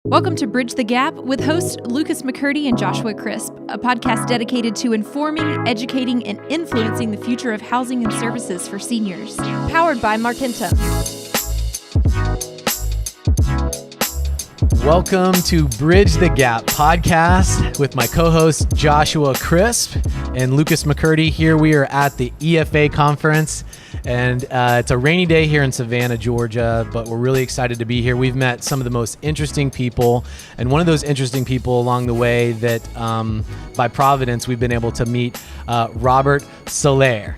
Welcome to Bridge the Gap with hosts Lucas McCurdy and Joshua Crisp, a podcast dedicated to informing, educating, and influencing the future of housing and services for seniors. Powered by Markentum. Welcome to Bridge the Gap podcast with my co-host Joshua Crisp and Lucas McCurdy. Here we are at the EFA conference, and it's a rainy day here in Savannah, Georgia, but we're really excited to be here. We've met some of the most interesting people, and one of those interesting people along the way that by providence we've been able to meet Robert Soler.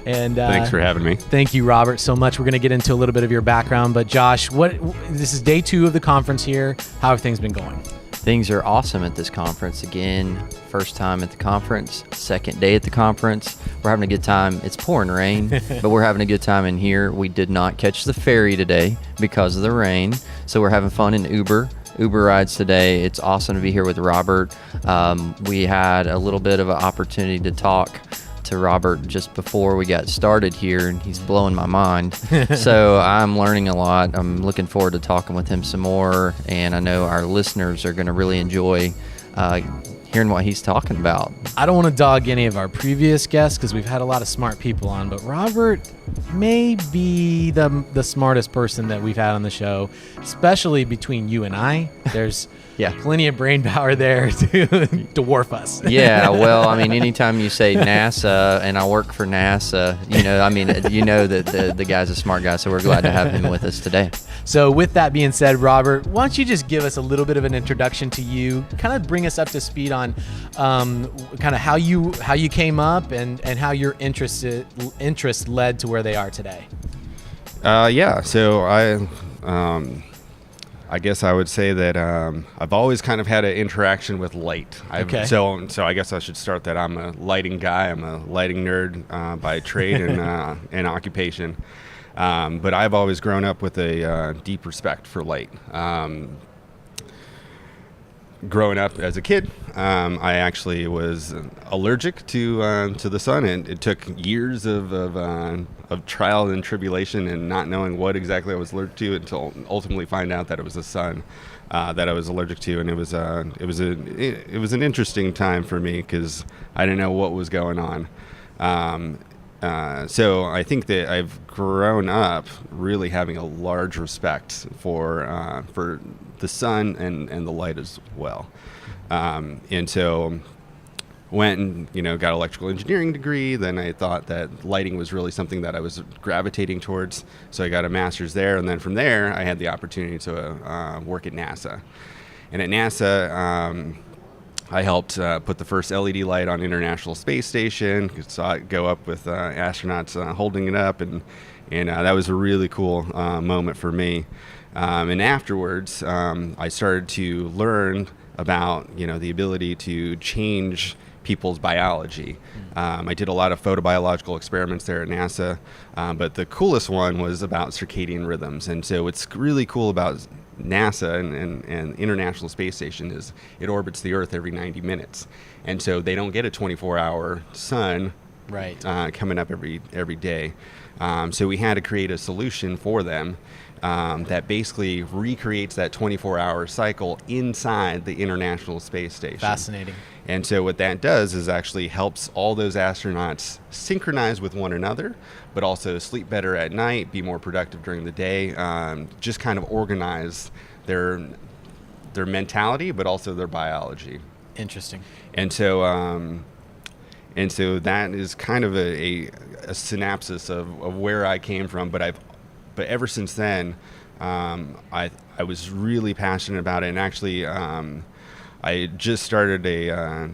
And thanks for having me. Thank you, Robert, so much. We're going to get into a little bit of your background, but Josh, this is day 2 of the conference here. How have things been going? Things are awesome at this conference. Again, first time at the conference, second day at the conference. We're having a good time. It's pouring rain, but we're having a good time in here. We did not catch the ferry today because of the rain, so we're having fun in Uber rides today. It's awesome to be here with Robert. We had a little bit of an opportunity to talk to Robert just before we got started here, and he's blowing my mind. So I'm learning a lot. I'm looking forward to talking with him some more, and I know our listeners are going to really enjoy hearing what he's talking about. I don't want to dog any of our previous guests because we've had a lot of smart people on, but Robert may be the smartest person that we've had on the show, especially between you and I. There's plenty of brain power there to dwarf us. Yeah, well, I mean, anytime you say NASA, and I work for NASA, that the guy's a smart guy, so we're glad to have him with us today. So with that being said, Robert, why don't you just give us a little bit of an introduction to you, kind of bring us up to speed on kind of how you came up and how your interest led to where they are today. So I guess I would say that I've always kind of had an interaction with light. So I guess I should start that I'm a lighting guy. I'm a lighting nerd by trade and occupation. But I've always grown up with a deep respect for light. Growing up as a kid, I actually was allergic to the sun, and it took years of trial and tribulation and not knowing what exactly I was allergic to until ultimately find out that it was the sun that I was allergic to, and it was an interesting time for me because I didn't know what was going on. So I think that I've grown up really having a large respect for the sun and the light as well. And so went and, got an electrical engineering degree. Then I thought that lighting was really something that I was gravitating towards. So I got a master's there. And then from there, I had the opportunity to work at NASA. And at NASA, I helped put the first LED light on International Space Station. Saw it go up with astronauts holding it up, and that was a really cool moment for me. And afterwards, I started to learn about the ability to change people's biology. I did a lot of photobiological experiments there at NASA, but the coolest one was about circadian rhythms. And so what's really cool about NASA and International Space Station is it orbits the Earth every 90 minutes. And so they don't get a 24-hour sun coming up every day. So we had to create a solution for them that basically recreates that 24-hour cycle inside the International Space Station. Fascinating. And so what that does is actually helps all those astronauts synchronize with one another, but also sleep better at night, be more productive during the day, just kind of organize their mentality, but also their biology. Interesting. And so that is kind of a synopsis of where I came from, but ever since then, I was really passionate about it, and actually, I just started a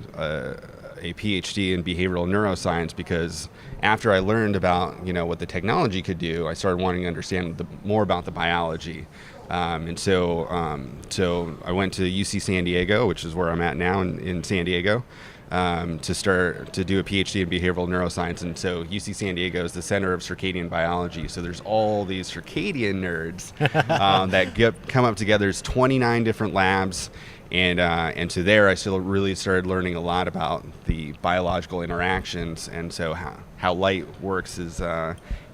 PhD in behavioral neuroscience because after I learned about what the technology could do, I started wanting to understand more about the biology. And so I went to UC San Diego, which is where I'm at now in San Diego, to start to do a PhD in behavioral neuroscience. And so UC San Diego is the center of circadian biology. So there's all these circadian nerds that come up together. There's 29 different labs. And so there I still really started learning a lot about the biological interactions. And so how light works is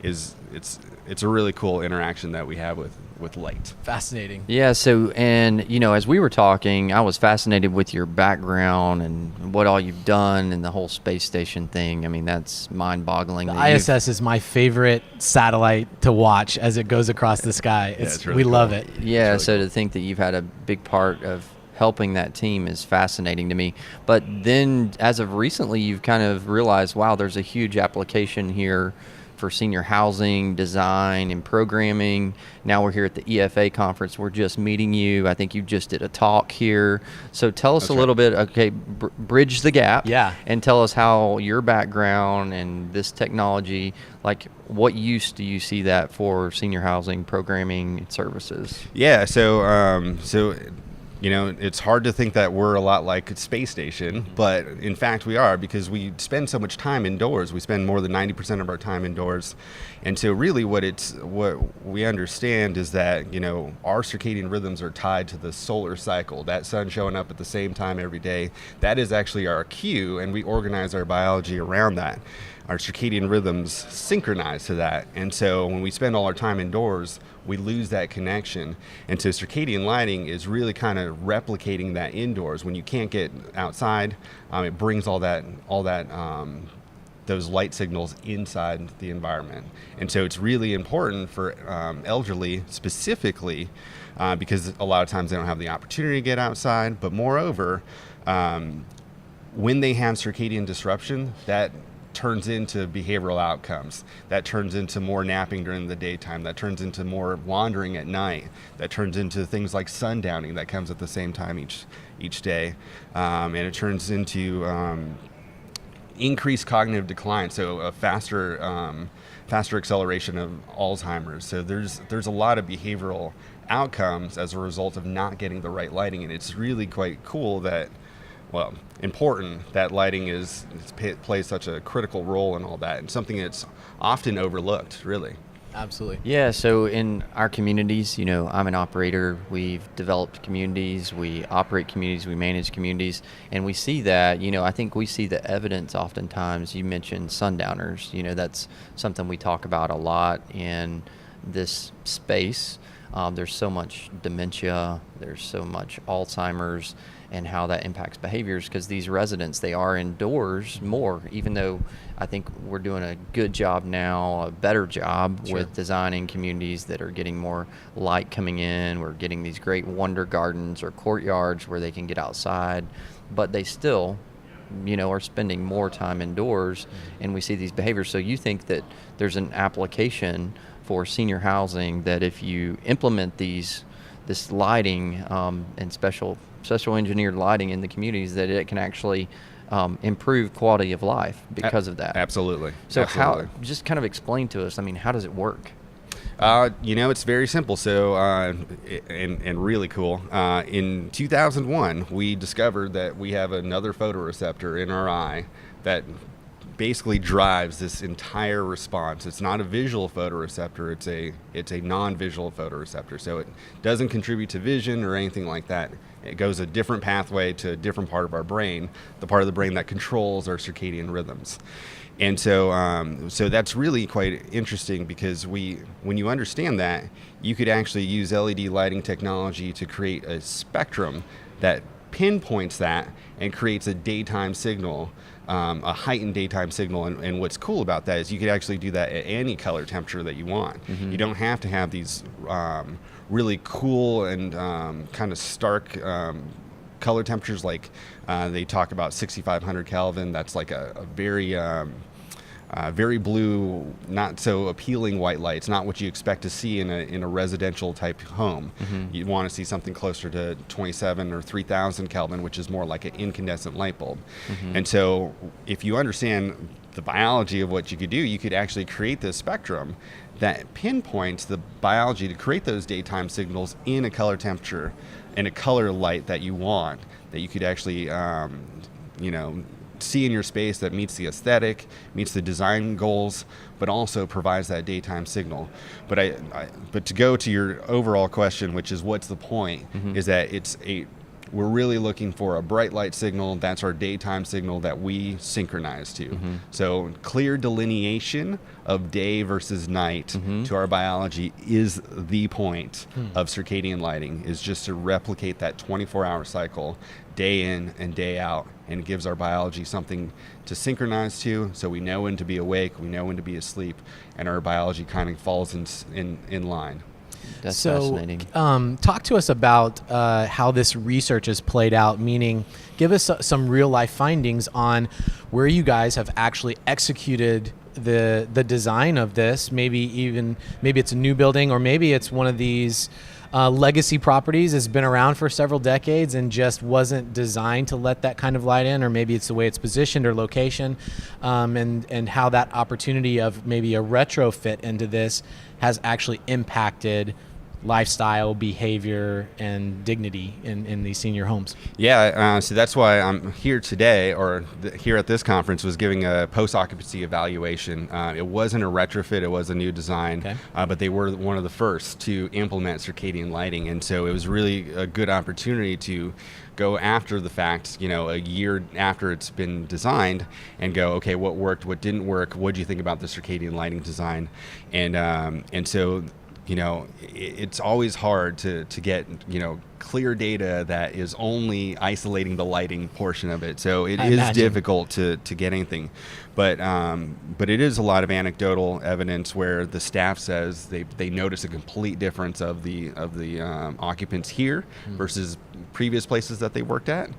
it's a really cool interaction that we have with with light. Fascinating. Yeah. So, and as we were talking, I was fascinated with your background and what all you've done and the whole space station thing. I mean, that's mind-boggling. The that ISS is my favorite satellite to watch as it goes across the sky. It's really we cool. love it. Yeah. really So cool. to think that you've had a big part of helping that team is fascinating to me. But then, as of recently, you've kind of realized, wow, there's a huge application here for senior housing, design, and programming. Now we're here at the EFA conference. We're just meeting you. I think you just did a talk here. So tell us That's a little bit, okay, bridge the gap. Yeah. And tell us how your background and this technology, like what use do you see that for senior housing programming services? Yeah, so it's hard to think that we're a lot like a space station, but in fact we are, because we spend so much time indoors. We spend more than 90% of our time indoors. And so really what we understand is that, our circadian rhythms are tied to the solar cycle. That sun showing up at the same time every day, that is actually our cue, and we organize our biology around that. Our circadian rhythms synchronize to that. And so when we spend all our time indoors, we lose that connection. And so circadian lighting is really kind of replicating that indoors. When you can't get outside, it brings all that those light signals inside the environment. And so it's really important for elderly specifically, because a lot of times they don't have the opportunity to get outside. But moreover, when they have circadian disruption, that turns into behavioral outcomes. That turns into more napping during the daytime. That turns into more wandering at night. That turns into things like sundowning that comes at the same time each day. And it turns into increased cognitive decline, so a faster acceleration of Alzheimer's. So there's a lot of behavioral outcomes as a result of not getting the right lighting, and it's really quite cool that, important that lighting plays such a critical role in all that, and something that's often overlooked, really. Absolutely. Yeah, so in our communities, I'm an operator. We've developed communities, we operate communities, we manage communities, and we see that, I think we see the evidence oftentimes. You mentioned sundowners, that's something we talk about a lot in this space. There's so much dementia, there's so much Alzheimer's, and how that impacts behaviors, because these residents, they are indoors more, even though I think we're doing a good job now, a better job with designing communities that are getting more light coming in. We're getting these great wonder gardens or courtyards where they can get outside, but they still, are spending more time indoors, and we see these behaviors. So you think that there's an application for senior housing that if you implement this lighting and special engineered lighting in the communities, that it can actually improve quality of life because of that. Absolutely. So Absolutely. how, just kind of explain to us, how does it work? It's very simple. So, and really cool. In 2001, we discovered that we have another photoreceptor in our eye that basically drives this entire response. It's not a visual photoreceptor, it's a non-visual photoreceptor. So it doesn't contribute to vision or anything like that. It goes a different pathway to a different part of our brain, the part of the brain that controls our circadian rhythms. And so that's really quite interesting, because when you understand that, you could actually use LED lighting technology to create a spectrum that pinpoints that and creates a daytime signal, a heightened daytime signal. And what's cool about that is you could actually do that at any color temperature that you want. Mm-hmm. You don't have to have these really cool and kind of stark color temperatures like they talk about 6,500 Kelvin. That's like a very blue, not so appealing white light. It's not what you expect to see in a residential type home. Mm-hmm. You want to see something closer to 27 or 3,000 Kelvin, which is more like an incandescent light bulb. Mm-hmm. And so if you understand the biology of what you could do, you could actually create this spectrum that pinpoints the biology to create those daytime signals in a color temperature and a color light that you want, that you could actually, see in your space, that meets the aesthetic, meets the design goals, but also provides that daytime signal. But to go to your overall question, which is what's the point, mm-hmm. is that it's we're really looking for a bright light signal. That's our daytime signal that we synchronize to. So clear delineation of day versus night to our biology is the point of circadian lighting, is just to replicate that 24-hour cycle day in and day out, and it gives our biology something to synchronize to, so we know when to be awake, we know when to be asleep, and our biology kind of falls in line. That's fascinating. Talk to us about how this research has played out, meaning give us some real life findings on where you guys have actually executed the design of this. Maybe it's a new building, or maybe it's one of these legacy properties that's been around for several decades and just wasn't designed to let that kind of light in, or maybe it's the way it's positioned or location, and how that opportunity of maybe a retrofit into this has actually impacted lifestyle, behavior, and dignity in these senior homes. Yeah, so that's why I'm here today, or here at this conference, was giving a post-occupancy evaluation. It wasn't a retrofit, it was a new design, Okay. But they were one of the first to implement circadian lighting, and so it was really a good opportunity to go after the fact, a year after it's been designed, and go, okay, what worked, what didn't work, what do you think about the circadian lighting design? And so it's always hard to get, clear data that is only isolating the lighting portion of it. So it is difficult to get anything. But it is a lot of anecdotal evidence where the staff says they notice a complete difference of the occupants here versus previous places that they worked at.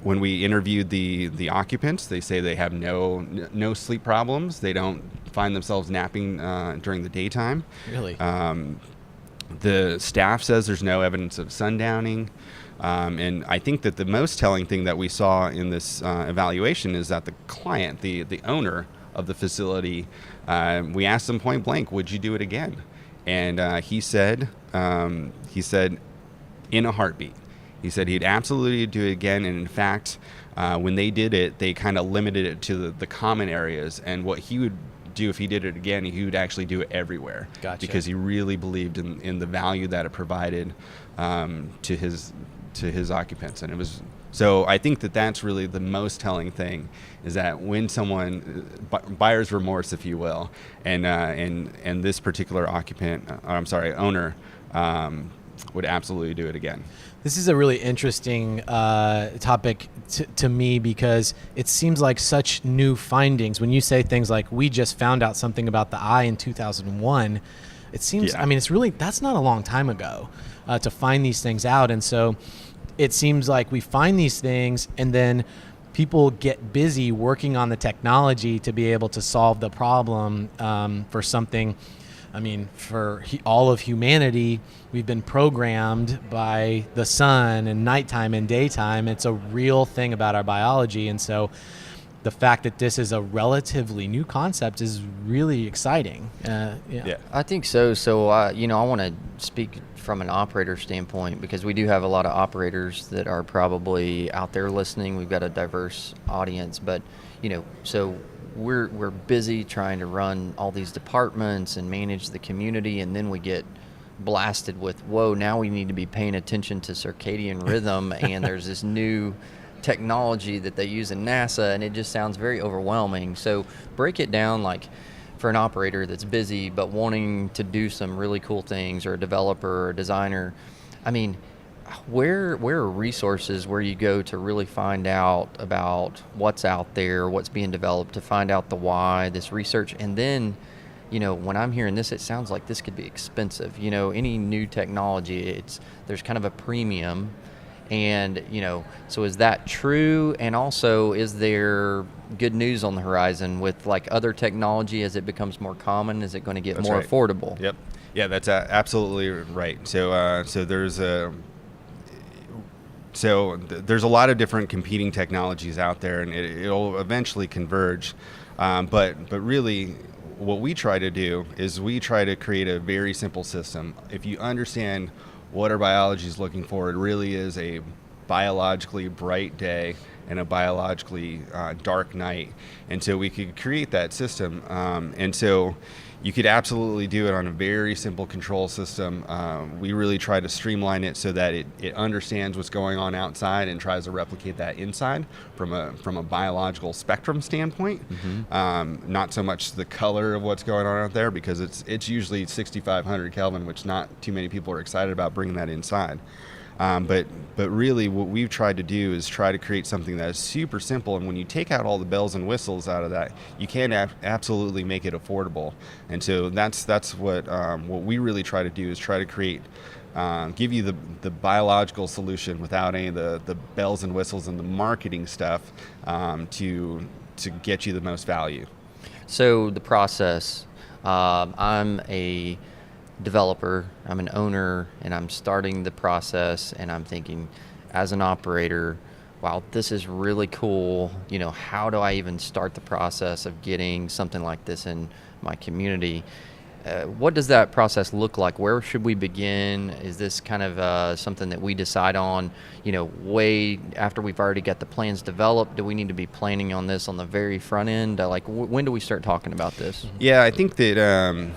When we interviewed the occupants, they say they have no sleep problems. They don't find themselves napping during the daytime. Really? The staff says there's no evidence of sundowning. And I think that the most telling thing that we saw in this evaluation is that the client, the owner of the facility, we asked him point blank, would you do it again? And he said in a heartbeat. He said he'd absolutely do it again, and in fact, when they did it, they kind of limited it to the common areas, and what he would do if he did it again, he would actually do it everywhere. Gotcha. Because he really believed in the value that it provided to his occupants, and it was. So I think that that's really the most telling thing, is that when someone, buyer's remorse, if you will, and this particular owner, would absolutely do it again. This is a really interesting topic to me, because it seems like such new findings. When you say things like, we just found out something about the eye in 2001, it seems, Yeah. it's really, that's not a long time ago to find these things out. And so it seems like we find these things, and then people get busy working on the technology to be able to solve the problem for something. For all of humanity, we've been programmed by the sun and nighttime and daytime. It's a real thing about our biology. And so the fact that this is a relatively new concept is really exciting. Yeah. I think so. So, I want to speak from an operator standpoint, because we do have a lot of operators that are probably out there listening. We've got a diverse audience, but, so we're busy trying to run all these departments and manage the community, and then we get blasted with, whoa, now we need to be paying attention to circadian rhythm, and there's this new technology that they use in NASA, and it just sounds very overwhelming. So break it down, like, for an operator that's busy but wanting to do some really cool things, or a developer or a designer. Where are resources where you go to really find out about what's out there, what's being developed, to find out the why, this research? And then, when I'm hearing this, it sounds like this could be expensive. Any new technology, there's kind of a premium. And, so is that true? And also, is there good news on the horizon with like other technology as it becomes more common? Is it going to get more affordable? Yep. Yeah, that's absolutely right. So there's there's a lot of different competing technologies out there, and it'll eventually converge. But really, what we try to do is we try to create a very simple system. If you understand what our biology is looking for, it really is a biologically bright day and a biologically dark night. And so we could create that system. And so you could absolutely do it on a very simple control system. We really try to streamline it so that it understands what's going on outside and tries to replicate that inside from a biological spectrum standpoint. Not so much the color of what's going on out there, because it's usually 6,500 Kelvin, which not too many people are excited about bringing that inside. But really what we've tried to do is try to create something that is super simple, and when you take out all the bells and whistles out of that, you can absolutely make it affordable. And so that's what we really try to do, is try to create, give you the biological solution without any of the bells and whistles and the marketing stuff, to get you the most value. So the process, I'm a developer, I'm an owner, and I'm starting the process, and I'm thinking, as an operator, wow, this is really cool. How do I even start the process of getting something like this in my community? What does that process look like? Where should we begin? Is this kind of something that we decide on, way after we've already got the plans developed? Do we need to be planning on this on the very front end? When do we start talking about this? Yeah, I think that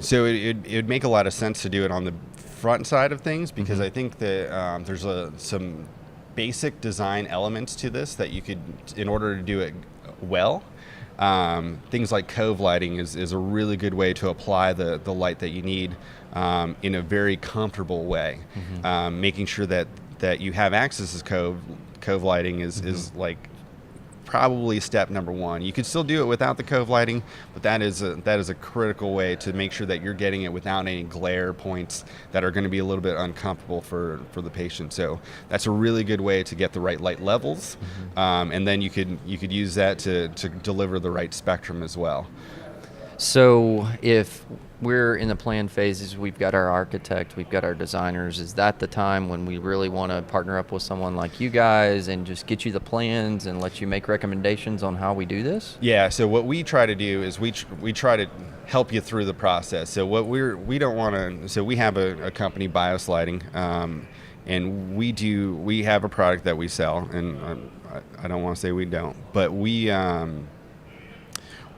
so it would make a lot of sense to do it on the front side of things, because I think that there's some basic design elements to this that you could, in order to do it well, things like cove lighting is a really good way to apply the light that you need in a very comfortable way. Making sure that you have access to cove lighting is like probably step number one. You could still do it without the cove lighting, but that is a critical way to make sure that you're getting it without any glare points that are going to be a little bit uncomfortable for the patient. So that's a really good way to get the right light levels, and then you could use that to deliver the right spectrum as well. So if we're in the plan phases, we've got our architect, we've got our designers, is that the time when we really want to partner up with someone like you guys and just get you the plans and let you make recommendations on how we do this? Yeah, so what we try to do is we try to help you through the process. So what we don't want to, so we have a company, Bios Lighting, and we have a product that we sell, and I don't want to say we don't, but we want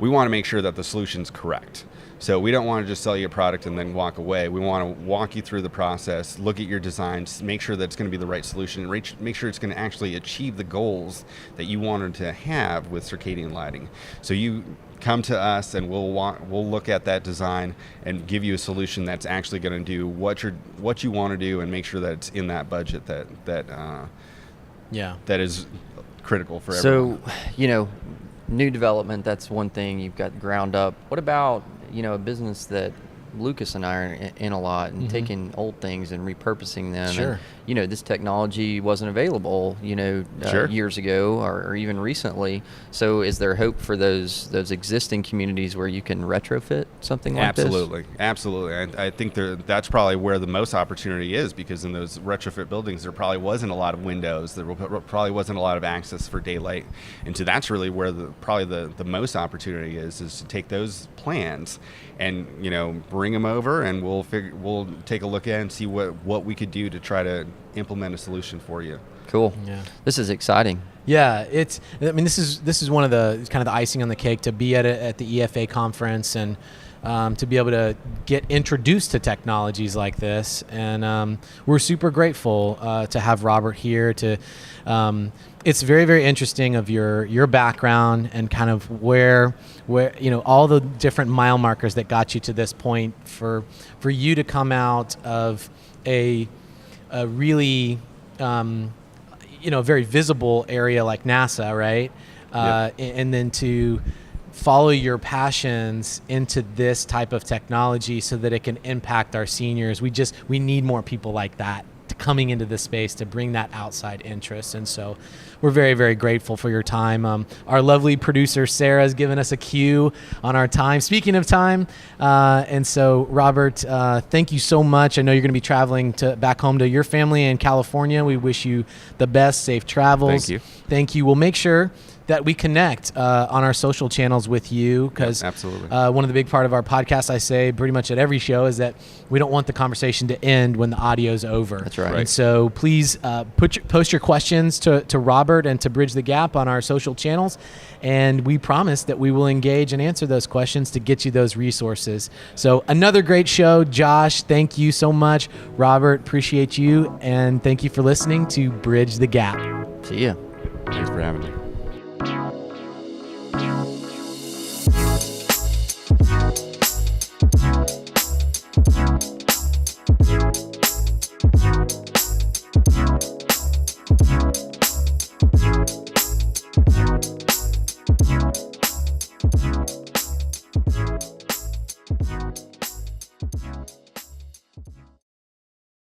to make sure that the solution's correct. So we don't want to just sell you a product and then walk away. We want to walk you through the process, look at your designs, make sure that it's going to be the right solution, and make sure it's going to actually achieve the goals that you wanted to have with circadian lighting. So you come to us and we'll look at that design and give you a solution that's actually going to do what you want to do, and make sure that it's in that budget that is critical for everyone. So, new development, that's one thing. You've got ground up. What about, a business that Lucas and I are in a lot, and taking old things and repurposing them? Sure. And, this technology wasn't available, years ago or even recently. So is there hope for those existing communities where you can retrofit something like this? Absolutely. I think that's probably where the most opportunity is, because in those retrofit buildings, there probably wasn't a lot of windows. There probably wasn't a lot of access for daylight. And so that's really where the most opportunity is to take those plans and, bring them over, and we'll take a look at it and see what we could do to try to implement a solution for you. Cool. Yeah. This is exciting. Yeah, this is one of the kind of the icing on the cake, to be at the EFA conference and to be able to get introduced to technologies like this. And we're super grateful to have Robert here. It's very, very interesting of your background and kind of where all the different mile markers that got you to this point, for you to come out of a really very visible area like NASA, right? Yep. And then to follow your passions into this type of technology so that it can impact our seniors. We need more people like that coming into this space to bring that outside interest. And so we're very, very grateful for your time. Our lovely producer, Sarah, has given us a cue on our time. Speaking of time, and so Robert, thank you so much. I know you're going to be traveling back home to your family in California. We wish you the best, safe travels. Thank you. Thank you. We'll make sure that we connect on our social channels with you, because absolutely. One of the big part of our podcast, I say pretty much at every show, is that we don't want the conversation to end when the audio's over. That's right. And so please post your questions to Robert and to Bridge the Gap on our social channels, and we promise that we will engage and answer those questions to get you those resources. So another great show. Josh, thank you so much. Robert, appreciate you, and thank you for listening to Bridge the Gap. See ya. Thanks for having me.